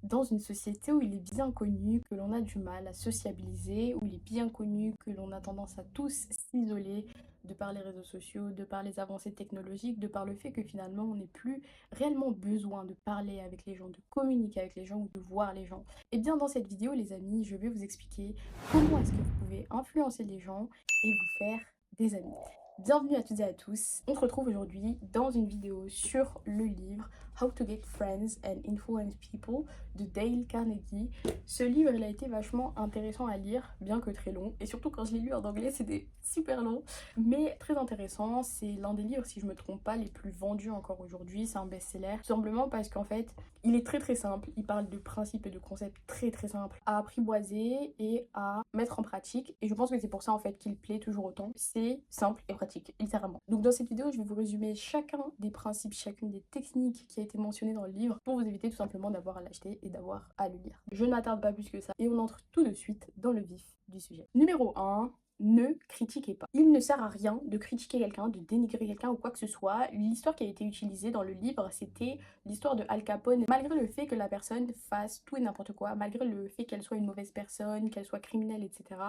Dans une société où il est bien connu que l'on a du mal à sociabiliser, où il est bien connu que l'on a tendance à tous s'isoler de par les réseaux sociaux, de par les avancées technologiques, de par le fait que finalement on n'ait plus réellement besoin de parler avec les gens, de communiquer avec les gens ou de voir les gens. Et bien dans cette vidéo les amis, je vais vous expliquer comment est-ce que vous pouvez influencer les gens et vous faire des amis. Bienvenue à toutes et à tous, on se retrouve aujourd'hui dans une vidéo sur le livre How to Get Friends and Influence People de Dale Carnegie. Ce livre, il a été vachement intéressant à lire, bien que très long, et surtout quand je l'ai lu en anglais, c'était super long, mais très intéressant. C'est l'un des livres, si je me trompe pas, les plus vendus encore aujourd'hui. C'est un best-seller, tout simplement parce qu'en fait, il est très très simple. Il parle de principes et de concepts très très simples à apprivoiser et à mettre en pratique, et je pense que c'est pour ça en fait qu'il plaît toujours autant. C'est simple et pratique, littéralement. Donc dans cette vidéo, je vais vous résumer chacun des principes, chacune des techniques qui a été mentionnée dans le livre pour vous éviter tout simplement d'avoir à l'acheter et d'avoir à le lire. Je ne m'attarde pas plus que ça et on entre tout de suite dans le vif du sujet. Numéro 1. Ne critiquez pas. Il ne sert à rien de critiquer quelqu'un, de dénigrer quelqu'un ou quoi que ce soit. L'histoire qui a été utilisée dans le livre, c'était l'histoire de Al Capone. Malgré le fait que la personne fasse tout et n'importe quoi, malgré le fait qu'elle soit une mauvaise personne, qu'elle soit criminelle, etc.,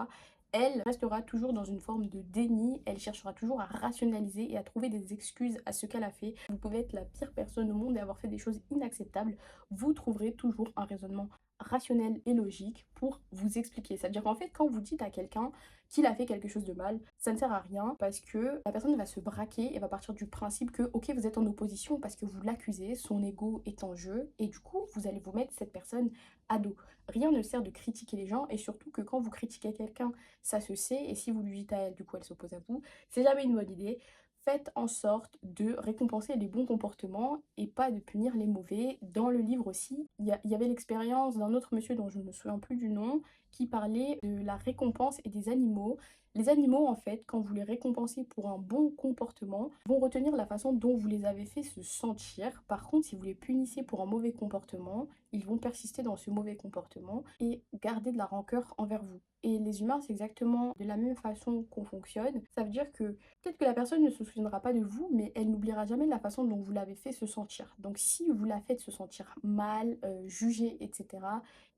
elle restera toujours dans une forme de déni, elle cherchera toujours à rationaliser et à trouver des excuses à ce qu'elle a fait. Vous pouvez être la pire personne au monde et avoir fait des choses inacceptables, vous trouverez toujours un raisonnement rationnel et logique pour vous expliquer. C'est-à-dire qu'en fait, quand vous dites à quelqu'un qu'il a fait quelque chose de mal, ça ne sert à rien parce que la personne va se braquer et va partir du principe que, ok, vous êtes en opposition parce que vous l'accusez, son ego est en jeu et du coup, vous allez vous mettre cette personne à dos. Rien ne sert de critiquer les gens et surtout que quand vous critiquez quelqu'un, ça se sait et si vous lui dites à elle, du coup, elle s'oppose à vous, c'est jamais une bonne idée. Faites en sorte de récompenser les bons comportements et pas de punir les mauvais. Dans le livre aussi, il y avait l'expérience d'un autre monsieur dont je ne me souviens plus du nom, qui parlait de la récompense et des animaux. Les animaux, en fait, quand vous les récompensez pour un bon comportement, vont retenir la façon dont vous les avez fait se sentir. Par contre, si vous les punissez pour un mauvais comportement, ils vont persister dans ce mauvais comportement et garder de la rancœur envers vous. Et les humains, c'est exactement de la même façon qu'on fonctionne. Ça veut dire que peut-être que la personne ne se souviendra pas de vous, mais elle n'oubliera jamais la façon dont vous l'avez fait se sentir. Donc si vous la faites se sentir mal, jugée, etc.,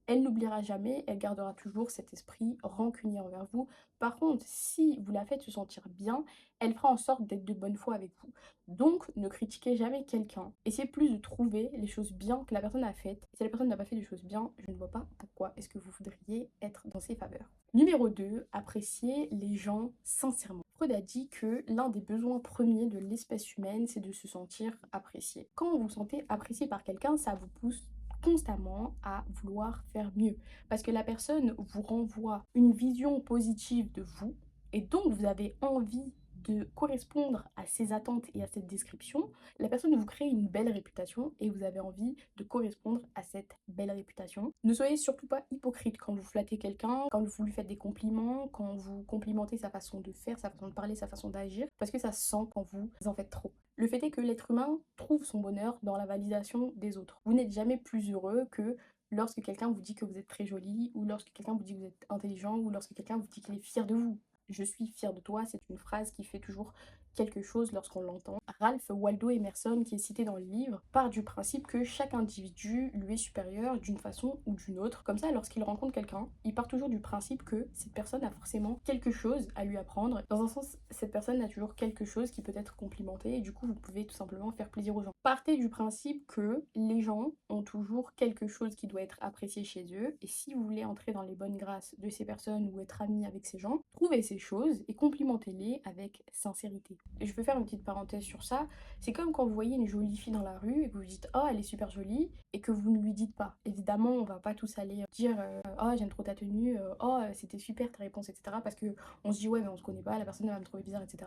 elle n'oubliera jamais, elle gardera toujours cet esprit rancunier envers vous. Par contre, si vous la faites se sentir bien, elle fera en sorte d'être de bonne foi avec vous. Donc, ne critiquez jamais quelqu'un. Essayez plus de trouver les choses bien que la personne a faites. Si la personne n'a pas fait des choses bien, je ne vois pas pourquoi est-ce que vous voudriez être dans ses faveurs. Numéro 2, appréciez les gens sincèrement. Freud a dit que l'un des besoins premiers de l'espèce humaine, c'est de se sentir apprécié. Quand vous vous sentez apprécié par quelqu'un, ça vous pousse constamment à vouloir faire mieux. Parce que la personne vous renvoie une vision positive de vous et donc vous avez envie de correspondre à ses attentes et à cette description. La personne vous crée une belle réputation et vous avez envie de correspondre à cette belle réputation. Ne soyez surtout pas hypocrite quand vous flattez quelqu'un, quand vous lui faites des compliments, quand vous complimentez sa façon de faire, sa façon de parler, sa façon d'agir, parce que ça se sent quand vous en faites trop. Le fait est que l'être humain trouve son bonheur dans la validation des autres. Vous n'êtes jamais plus heureux que lorsque quelqu'un vous dit que vous êtes très jolie, ou lorsque quelqu'un vous dit que vous êtes intelligent, ou lorsque quelqu'un vous dit qu'il est fier de vous. Je suis fière de toi, c'est une phrase qui fait toujours quelque chose lorsqu'on l'entend. Ralph Waldo Emerson, qui est cité dans le livre, part du principe que chaque individu lui est supérieur d'une façon ou d'une autre. Comme ça, lorsqu'il rencontre quelqu'un, il part toujours du principe que cette personne a forcément quelque chose à lui apprendre. Dans un sens, cette personne a toujours quelque chose qui peut être complimenté et du coup, vous pouvez tout simplement faire plaisir aux gens. Partez du principe que les gens ont toujours quelque chose qui doit être apprécié chez eux et si vous voulez entrer dans les bonnes grâces de ces personnes ou être ami avec ces gens, trouvez ces choses et complimentez-les avec sincérité. Et je veux faire une petite parenthèse sur ça. C'est comme quand vous voyez une jolie fille dans la rue et que vous vous dites «Oh, elle est super jolie» et que vous ne lui dites pas. Évidemment, on va pas tous aller dire «Oh, j'aime trop ta tenue», «Oh, c'était super ta réponse», etc. Parce que on se dit «Ouais, mais on se connaît pas, la personne elle va me trouver bizarre», etc.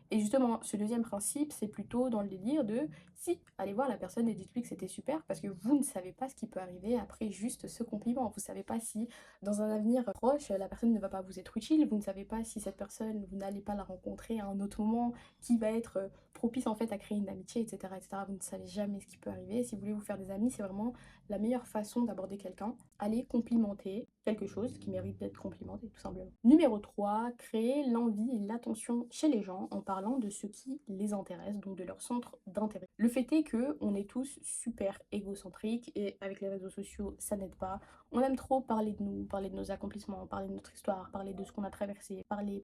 Et justement, ce deuxième principe, c'est plutôt dans le délire de si, allez voir la personne et dites-lui que c'était super parce que vous ne savez pas ce qui peut arriver après juste ce compliment. Vous savez pas si dans un avenir proche, la personne ne va pas vous être utile, vous ne savez pas si cette personne, vous n'allez pas la rencontrer à un autre moment qui va être propice en fait à créer une amitié, etc., etc. Vous ne savez jamais ce qui peut arriver. Si vous voulez vous faire des amis, c'est vraiment la meilleure façon d'aborder quelqu'un. Allez complimenter quelque chose qui mérite d'être complimenté, tout simplement. Numéro 3, créer l'envie et l'attention chez les gens en parlant parlant de ce qui les intéresse, donc de leur centre d'intérêt. Le fait est que on est tous super égocentriques et avec les réseaux sociaux, ça n'aide pas. On aime trop parler de nous, parler de nos accomplissements, parler de notre histoire, parler de ce qu'on a traversé, parler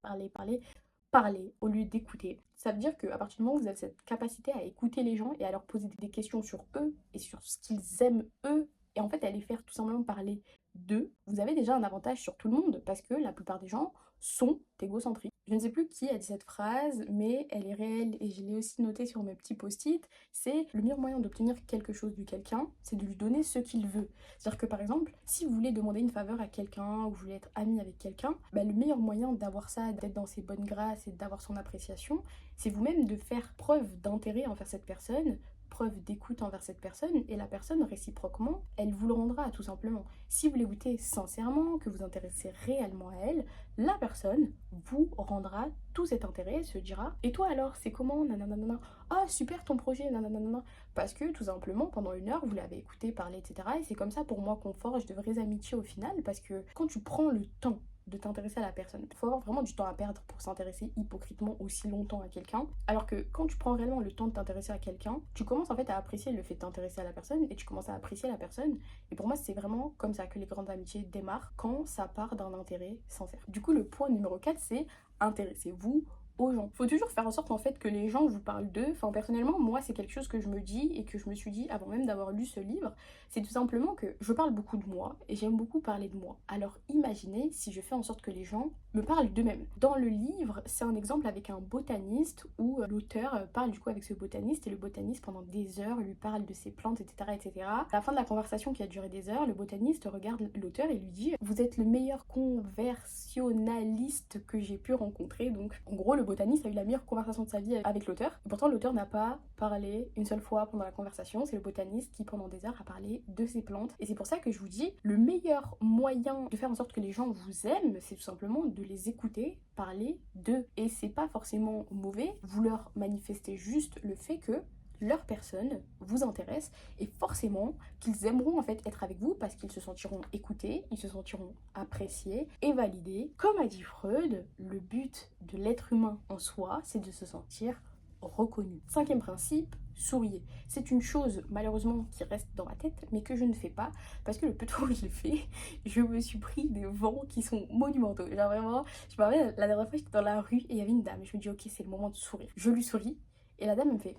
au lieu d'écouter. Ça veut dire qu'à partir du moment où vous avez cette capacité à écouter les gens et à leur poser des questions sur eux et sur ce qu'ils aiment eux, et en fait à les faire tout simplement parler d'eux, vous avez déjà un avantage sur tout le monde parce que la plupart des gens sont égocentriques. Je ne sais plus qui a dit cette phrase, mais elle est réelle et je l'ai aussi notée sur mes petits post-it. C'est le meilleur moyen d'obtenir quelque chose de quelqu'un, c'est de lui donner ce qu'il veut. C'est-à-dire que par exemple, si vous voulez demander une faveur à quelqu'un ou vous voulez être ami avec quelqu'un, bah, le meilleur moyen d'avoir ça, d'être dans ses bonnes grâces et d'avoir son appréciation, c'est vous-même de faire preuve d'intérêt envers cette personne, preuve d'écoute envers cette personne, et la personne réciproquement, elle vous le rendra tout simplement. Si vous l'écoutez sincèrement, que vous intéressez réellement à elle, la personne vous rendra tout cet intérêt, se dira et toi alors c'est comment nanana, ah super ton projet nanana, parce que tout simplement pendant une heure vous l'avez écouté parler etc. Et c'est comme ça pour moi qu'on forge de vraies amitiés au final, parce que quand tu prends le temps de t'intéresser à la personne. Il faut avoir vraiment du temps à perdre pour s'intéresser hypocritement aussi longtemps à quelqu'un. Alors que quand tu prends réellement le temps de t'intéresser à quelqu'un, tu commences en fait à apprécier le fait de t'intéresser à la personne et tu commences à apprécier la personne. Et pour moi, c'est vraiment comme ça que les grandes amitiés démarrent, quand ça part d'un intérêt sincère. Du coup, le point numéro 4, c'est intéressez-vous aux gens. Faut toujours faire en sorte en fait que les gens vous parlent d'eux. Enfin personnellement, moi c'est quelque chose que je me dis et que je me suis dit avant même d'avoir lu ce livre, c'est tout simplement que je parle beaucoup de moi et j'aime beaucoup parler de moi. Alors imaginez si je fais en sorte que les gens me parlent d'eux-mêmes. Dans le livre, c'est un exemple avec un botaniste où l'auteur parle du coup avec ce botaniste et le botaniste pendant des heures lui parle de ses plantes, etc., etc. À la fin de la conversation qui a duré des heures, le botaniste regarde l'auteur et lui dit: vous êtes le meilleur conversationnaliste que j'ai pu rencontrer. Donc en gros, le botaniste a eu la meilleure conversation de sa vie avec l'auteur. Et pourtant, l'auteur n'a pas parlé une seule fois pendant la conversation. C'est le botaniste qui, pendant des heures, a parlé de ses plantes. Et c'est pour ça que je vous dis, le meilleur moyen de faire en sorte que les gens vous aiment, c'est tout simplement de les écouter parler d'eux. Et c'est pas forcément mauvais. Vous leur manifestez juste le fait que leur personne vous intéresse et forcément qu'ils aimeront en fait être avec vous parce qu'ils se sentiront écoutés, ils se sentiront appréciés et validés. Comme a dit Freud, le but de l'être humain en soi, c'est de se sentir reconnu. Cinquième principe, souriez. C'est une chose malheureusement qui reste dans ma tête mais que je ne fais pas parce que le peu de fois où je l'ai fait, je me suis pris des vents qui sont monumentaux. Genre vraiment, je me rappelle la dernière fois j'étais dans la rue et il y avait une dame et je me dis ok c'est le moment de sourire. Je lui souris et la dame me fait...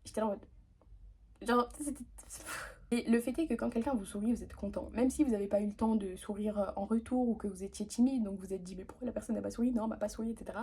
J'étais là en mode... Genre, c'était... Et le fait est que quand quelqu'un vous sourit, vous êtes content. Même si vous n'avez pas eu le temps de sourire en retour ou que vous étiez timide, donc vous êtes dit mais pourquoi la personne n'a pas souri, non, elle m'a pas souri, etc.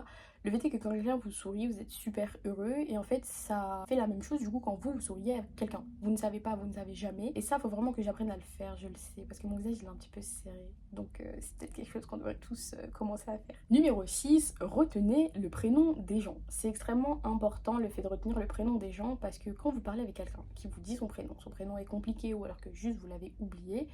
Le fait est que quand quelqu'un vous sourit, vous êtes super heureux et en fait ça fait la même chose du coup quand vous souriez à quelqu'un. Vous ne savez pas, vous ne savez jamais. Et ça, faut vraiment que j'apprenne à le faire, je le sais, parce que mon visage il est un petit peu serré. Donc c'est peut-être quelque chose qu'on devrait tous commencer à faire. Numéro 6, retenez le prénom des gens. C'est extrêmement important le fait de retenir le prénom des gens parce que quand vous parlez avec quelqu'un qui vous dit son prénom est compliqué ou alors que juste vous l'avez oublié,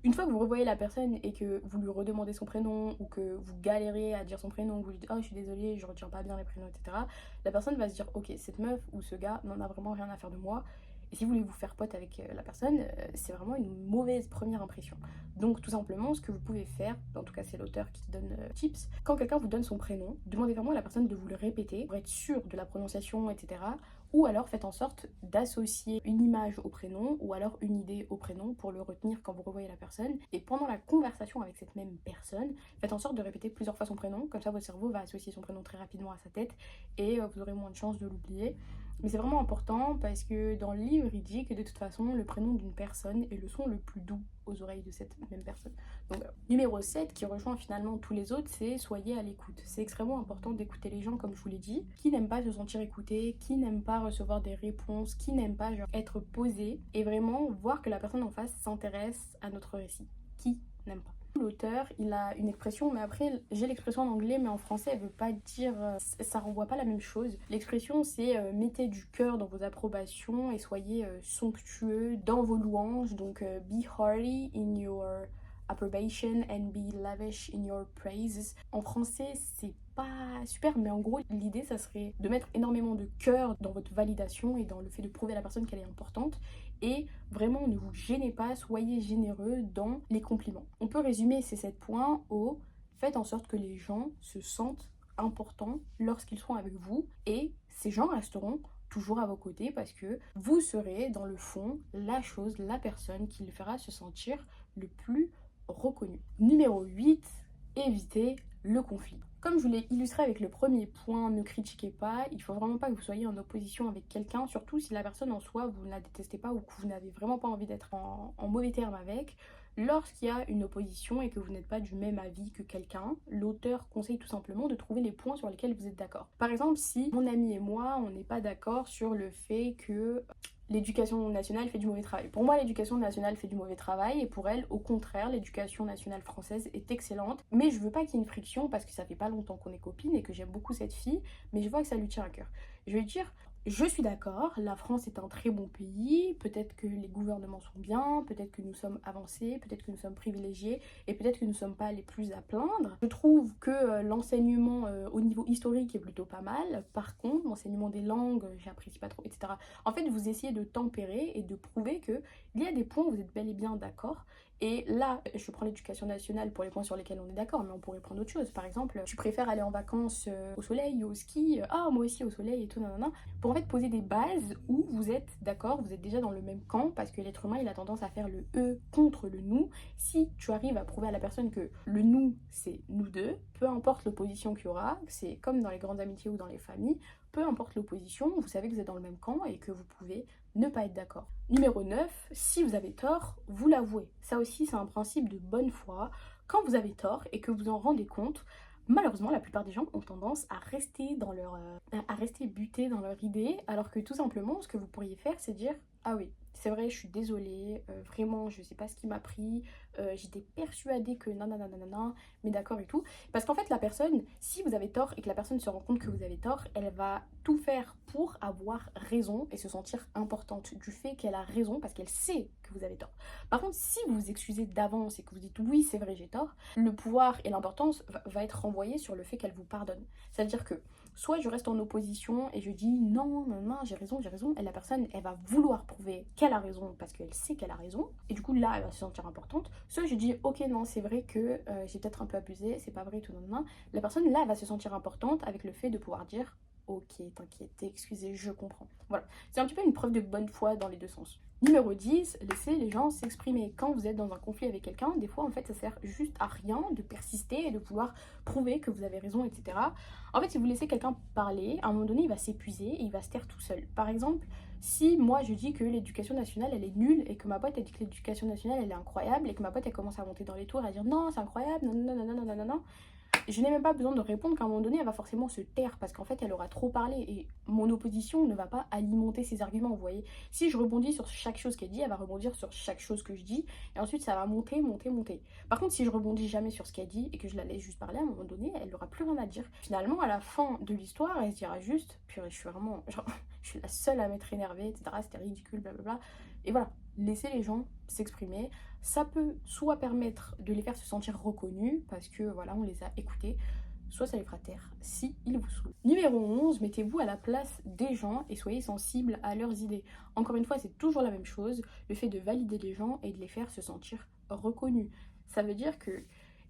une fois que vous revoyez la personne et que vous lui redemandez son prénom ou que vous galérez à dire son prénom, vous lui dites oh je suis désolée, je retiens pas bien les prénoms, etc., la personne va se dire ok cette meuf ou ce gars n'en a vraiment rien à faire de moi. Et si vous voulez vous faire pote avec la personne, c'est vraiment une mauvaise première impression. Donc tout simplement, ce que vous pouvez faire, en tout cas c'est l'auteur qui donne tips, quand quelqu'un vous donne son prénom, demandez vraiment à la personne de vous le répéter pour être sûr de la prononciation, etc. Ou alors faites en sorte d'associer une image au prénom ou alors une idée au prénom pour le retenir quand vous revoyez la personne. Et pendant la conversation avec cette même personne, faites en sorte de répéter plusieurs fois son prénom, comme ça votre cerveau va associer son prénom très rapidement à sa tête et vous aurez moins de chances de l'oublier. Mais c'est vraiment important parce que dans le livre, il dit que de toute façon, le prénom d'une personne est le son le plus doux aux oreilles de cette même personne. Donc, numéro 7, qui rejoint finalement tous les autres, c'est soyez à l'écoute. C'est extrêmement important d'écouter les gens, comme je vous l'ai dit, qui n'aiment pas se sentir écoutés, qui n'aiment pas recevoir des réponses, qui n'aiment pas genre, être posés, et vraiment voir que la personne en face s'intéresse à notre récit. Qui n'aime pas? L'auteur, il a une expression, mais après j'ai l'expression en anglais, mais en français elle veut pas dire, ça renvoie pas la même chose. L'expression c'est mettez du cœur dans vos approbations et soyez somptueux dans vos louanges, donc be hearty in your approbation and be lavish in your praises. En français c'est pas super, mais en gros l'idée ça serait de mettre énormément de cœur dans votre validation et dans le fait de prouver à la personne qu'elle est importante. Et vraiment ne vous gênez pas, soyez généreux dans les compliments. On peut résumer ces 7 points au faites en sorte que les gens se sentent importants lorsqu'ils sont avec vous et ces gens resteront toujours à vos côtés parce que vous serez dans le fond la chose, la personne qui le fera se sentir le plus reconnu. Numéro 8, évitez le conflit. Comme je vous l'ai illustré avec le premier point, ne critiquez pas, il faut vraiment pas que vous soyez en opposition avec quelqu'un, surtout si la personne en soi, vous ne la détestez pas ou que vous n'avez vraiment pas envie d'être en mauvais terme avec. Lorsqu'il y a une opposition et que vous n'êtes pas du même avis que quelqu'un, l'auteur conseille tout simplement de trouver les points sur lesquels vous êtes d'accord. Par exemple, si mon ami et moi, on n'est pas d'accord sur le fait que l'éducation nationale fait du mauvais travail. Pour moi, l'éducation nationale fait du mauvais travail et pour elle, au contraire, l'éducation nationale française est excellente. Mais je veux pas qu'il y ait une friction parce que ça fait pas longtemps qu'on est copines et que j'aime beaucoup cette fille, mais je vois que ça lui tient à cœur. Je vais lui dire, je suis d'accord, la France est un très bon pays, peut-être que les gouvernements sont bien, peut-être que nous sommes avancés, peut-être que nous sommes privilégiés et peut-être que nous ne sommes pas les plus à plaindre. Je trouve que l'enseignement au niveau historique est plutôt pas mal, par contre, l'enseignement des langues, j'apprécie pas trop, etc. En fait, vous essayez de tempérer et de prouver qu'il y a des points où vous êtes bel et bien d'accord. Et là, je prends l'éducation nationale pour les points sur lesquels on est d'accord, mais on pourrait prendre autre chose. Par exemple, tu préfères aller en vacances au soleil, au ski, ah moi aussi au soleil et tout, nanana. Pour en fait poser des bases où vous êtes d'accord, vous êtes déjà dans le même camp, parce que l'être humain il a tendance à faire le eux contre le nous. Si tu arrives à prouver à la personne que le nous c'est nous deux, peu importe l'opposition qu'il y aura, c'est comme dans les grandes amitiés ou dans les familles, peu importe l'opposition, vous savez que vous êtes dans le même camp et que vous pouvez ne pas être d'accord. Numéro 9, si vous avez tort, vous l'avouez. Ça aussi, c'est un principe de bonne foi. Quand vous avez tort et que vous en rendez compte, malheureusement, la plupart des gens ont tendance à rester à rester butés dans leur idée, alors que tout simplement, ce que vous pourriez faire, c'est dire ah oui, c'est vrai, je suis désolée, vraiment, je sais pas ce qui m'a pris, j'étais persuadée que nanana, mais d'accord et tout. Parce qu'en fait, la personne, si vous avez tort et que la personne se rend compte que vous avez tort, elle va tout faire pour avoir raison et se sentir importante du fait qu'elle a raison parce qu'elle sait que vous avez tort. Par contre, si vous vous excusez d'avance et que vous dites oui, c'est vrai, j'ai tort, le pouvoir et l'importance va être renvoyé sur le fait qu'elle vous pardonne. Ça veut dire que soit je reste en opposition et je dis non, non, non, j'ai raison, et la personne, elle va vouloir prouver qu'elle a raison parce qu'elle sait qu'elle a raison, et du coup là, elle va se sentir importante. Soit je dis ok, non, c'est vrai que j'ai peut-être un peu abusé, c'est pas vrai, tout, non, non. La personne, là, elle va se sentir importante avec le fait de pouvoir dire ok, t'inquiète, excusez, je comprends. Voilà, c'est un petit peu une preuve de bonne foi dans les deux sens. Numéro 10, laissez les gens s'exprimer. Quand vous êtes dans un conflit avec quelqu'un, des fois en fait ça sert juste à rien de persister et de vouloir prouver que vous avez raison, etc. En fait, si vous laissez quelqu'un parler, à un moment donné il va s'épuiser et il va se taire tout seul. Par exemple, si moi je dis que l'éducation nationale elle est nulle et que ma pote elle dit que l'éducation nationale elle est incroyable et que ma pote elle commence à monter dans les tours et à dire non c'est incroyable, non, non, non, non, non, non, non, non, je n'ai même pas besoin de répondre qu'à un moment donné, elle va forcément se taire parce qu'en fait, elle aura trop parlé et mon opposition ne va pas alimenter ses arguments, vous voyez. Si je rebondis sur chaque chose qu'elle dit, elle va rebondir sur chaque chose que je dis et ensuite ça va monter, monter, monter. Par contre, si je rebondis jamais sur ce qu'elle dit et que je la laisse juste parler, à un moment donné, elle n'aura plus rien à dire. Finalement, à la fin de l'histoire, elle se dira juste, purée, je suis vraiment, genre, je suis la seule à m'être énervée, etc. C'était ridicule, blablabla. Et voilà, laissez les gens s'exprimer. Ça peut soit permettre de les faire se sentir reconnus parce que voilà, on les a écoutés, soit ça les fera taire si ils vous saoulent. Numéro 11, mettez-vous à la place des gens et soyez sensibles à leurs idées. Encore une fois, c'est toujours la même chose, le fait de valider les gens et de les faire se sentir reconnus. Ça veut dire que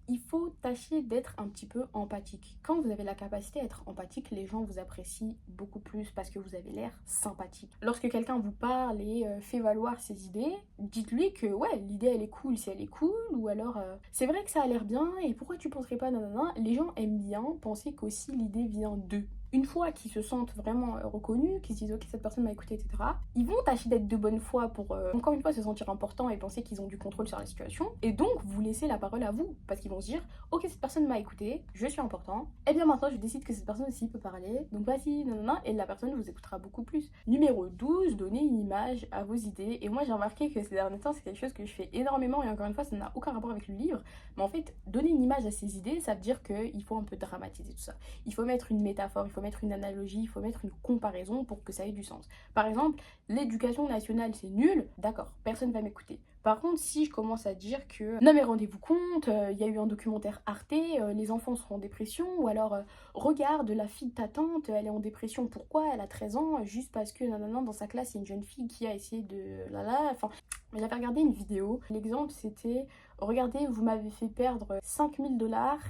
il faut tâcher d'être un petit peu empathique. Quand vous avez la capacité d'être empathique, les gens vous apprécient beaucoup plus parce que vous avez l'air sympathique. Lorsque quelqu'un vous parle et fait valoir ses idées, dites-lui que ouais, l'idée elle est cool si elle est cool, ou alors c'est vrai que ça a l'air bien et pourquoi tu penserais pas nanana. Les gens aiment bien penser qu'aussi l'idée vient d'eux. Une fois qu'ils se sentent vraiment reconnus, qu'ils se disent ok cette personne m'a écouté, etc., ils vont tâcher d'être de bonne foi pour encore une fois se sentir importants et penser qu'ils ont du contrôle sur la situation. Et donc vous laissez la parole à vous parce qu'ils vont se dire ok cette personne m'a écouté, je suis important, et bien maintenant je décide que cette personne aussi peut parler, donc vas-y, nanana, et la personne vous écoutera beaucoup plus. Numéro 12, donnez une image à vos idées. Et moi j'ai remarqué que ces derniers temps c'est quelque chose que je fais énormément et encore une fois ça n'a aucun rapport avec le livre, mais en fait donner une image à ses idées ça veut dire qu'il faut un peu dramatiser tout ça. Il faut mettre une métaphore, il faut mettre une analogie, il faut mettre une comparaison pour que ça ait du sens. Par exemple, l'éducation nationale c'est nul, d'accord, personne va m'écouter. Par contre, si je commence à dire que non mais rendez-vous compte, il y a eu un documentaire Arte, les enfants sont en dépression, ou alors regarde la fille de ta tante, elle est en dépression, pourquoi? Elle a 13 ans, juste parce que nanana, dans sa classe il y a une jeune fille qui a essayé de enfin J'avais regardé une vidéo. L'exemple, c'était, regardez, vous m'avez fait perdre 5 000 $.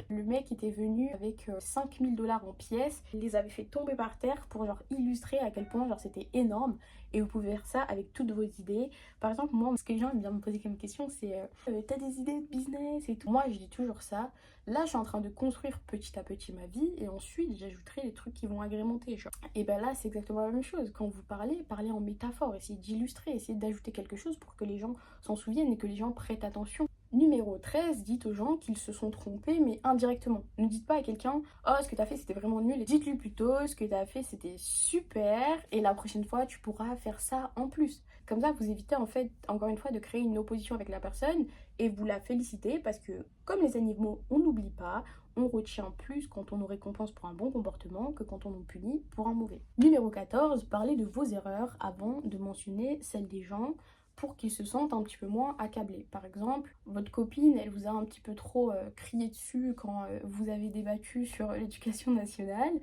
Le mec était venu avec 5 000 $ en pièces. Il les avait fait tomber par terre pour genre illustrer à quel point genre c'était énorme. Et vous pouvez faire ça avec toutes vos idées. Par exemple, moi, ce que les gens aiment bien me poser comme question, c'est t'as des idées de business et tout. Moi, je dis toujours ça. Là, je suis en train de construire petit à petit ma vie et ensuite, j'ajouterai les trucs qui vont agrémenter. Genre. Et ben là, c'est exactement la même chose. Quand vous parlez, parlez en métaphore, essayez d'illustrer, essayez d'ajouter quelque chose pour que les gens s'en souviennent et que les gens prêtent attention. Numéro 13, dites aux gens qu'ils se sont trompés, mais indirectement. Ne dites pas à quelqu'un oh, ce que t'as fait c'était vraiment nul. Dites-lui plutôt ce que t'as fait c'était super et la prochaine fois tu pourras faire ça en plus. Comme ça, vous évitez en fait, encore une fois, de créer une opposition avec la personne et vous la félicitez parce que, comme les animaux, on n'oublie pas, on retient plus quand on nous récompense pour un bon comportement que quand on nous punit pour un mauvais. Numéro 14, parlez de vos erreurs avant de mentionner celles des gens pour qu'ils se sentent un petit peu moins accablés. Par exemple, votre copine, elle vous a un petit peu trop crié dessus quand vous avez débattu sur l'éducation nationale,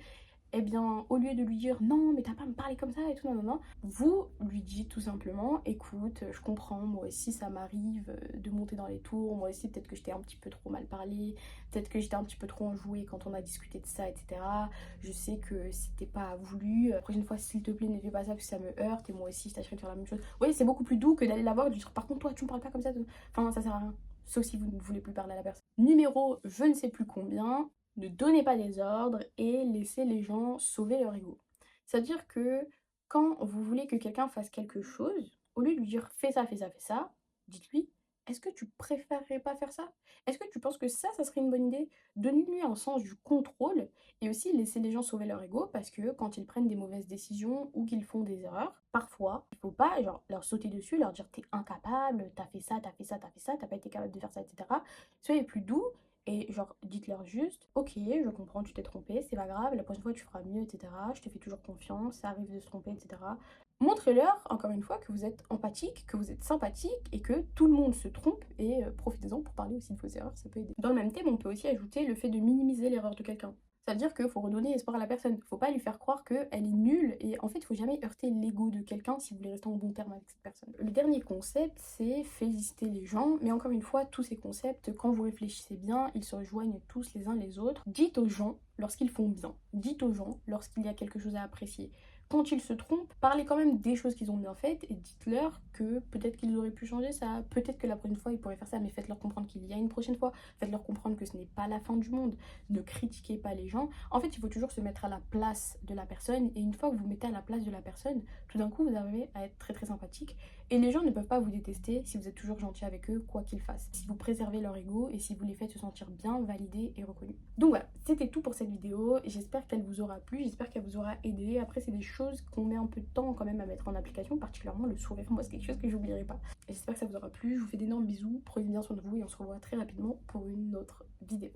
eh bien, au lieu de lui dire non, mais t'as pas à me parler comme ça et tout, non, non, non, vous lui dites tout simplement écoute, je comprends, moi aussi ça m'arrive de monter dans les tours, moi aussi peut-être que j'étais un petit peu trop mal parlé, peut-être que j'étais un petit peu trop enjouée quand on a discuté de ça, etc. Je sais que c'était pas voulu, la prochaine fois, s'il te plaît, ne fais pas ça parce que ça me heurte et moi aussi je tâcherai de faire la même chose. Oui, c'est beaucoup plus doux que d'aller la voir et de lui dire par contre, toi, tu me parles pas comme ça, enfin, ça sert à rien. Sauf si vous ne voulez plus parler à la personne. Numéro je ne sais plus combien, ne donnez pas des ordres et laissez les gens sauver leur ego. C'est-à-dire que quand vous voulez que quelqu'un fasse quelque chose, au lieu de lui dire fais ça, fais ça, fais ça, dites-lui est-ce que tu préférerais pas faire ça? Est-ce que tu penses que ça serait une bonne idée? Donnez-lui un sens du contrôle et aussi laissez les gens sauver leur ego parce que quand ils prennent des mauvaises décisions ou qu'ils font des erreurs, parfois, il faut pas genre, leur sauter dessus, leur dire t'es incapable, t'as fait ça, t'as fait ça, t'as fait ça, t'as pas été capable de faire ça, etc. Soyez plus doux et genre, dites-leur juste, ok, je comprends, tu t'es trompé, c'est pas grave, la prochaine fois tu feras mieux, etc. Je te fais toujours confiance, ça arrive de se tromper, etc. Montrez-leur, encore une fois, que vous êtes empathique, que vous êtes sympathique et que tout le monde se trompe et profitez-en pour parler aussi de vos erreurs, ça peut aider. Dans le même thème, on peut aussi ajouter le fait de minimiser l'erreur de quelqu'un. C'est-à-dire qu'il faut redonner espoir à la personne. Faut pas lui faire croire qu'elle est nulle. Et en fait, il faut jamais heurter l'ego de quelqu'un si vous voulez rester en bon terme avec cette personne. Le dernier concept, c'est féliciter les gens. Mais encore une fois, tous ces concepts, quand vous réfléchissez bien, ils se rejoignent tous les uns les autres. Dites aux gens lorsqu'ils font bien. Dites aux gens lorsqu'il y a quelque chose à apprécier. Quand ils se trompent, parlez quand même des choses qu'ils ont bien faites et dites-leur que peut-être qu'ils auraient pu changer ça, peut-être que la prochaine fois ils pourraient faire ça, mais faites-leur comprendre qu'il y a une prochaine fois, faites-leur comprendre que ce n'est pas la fin du monde, ne critiquez pas les gens. En fait, il faut toujours se mettre à la place de la personne et une fois que vous vous mettez à la place de la personne, tout d'un coup vous arrivez à être très très sympathique et les gens ne peuvent pas vous détester si vous êtes toujours gentil avec eux, quoi qu'ils fassent. Si vous préservez leur ego et si vous les faites se sentir bien, validés et reconnus. Donc voilà, c'était tout pour cette vidéo. J'espère qu'elle vous aura plu, j'espère qu'elle vous aura aidé. Après, c'est des choses qu'on met un peu de temps quand même à mettre en application, particulièrement le sourire. Moi, c'est quelque chose que j'oublierai pas. J'espère que ça vous aura plu. Je vous fais d'énormes bisous, prenez bien soin de vous et on se revoit très rapidement pour une autre vidéo.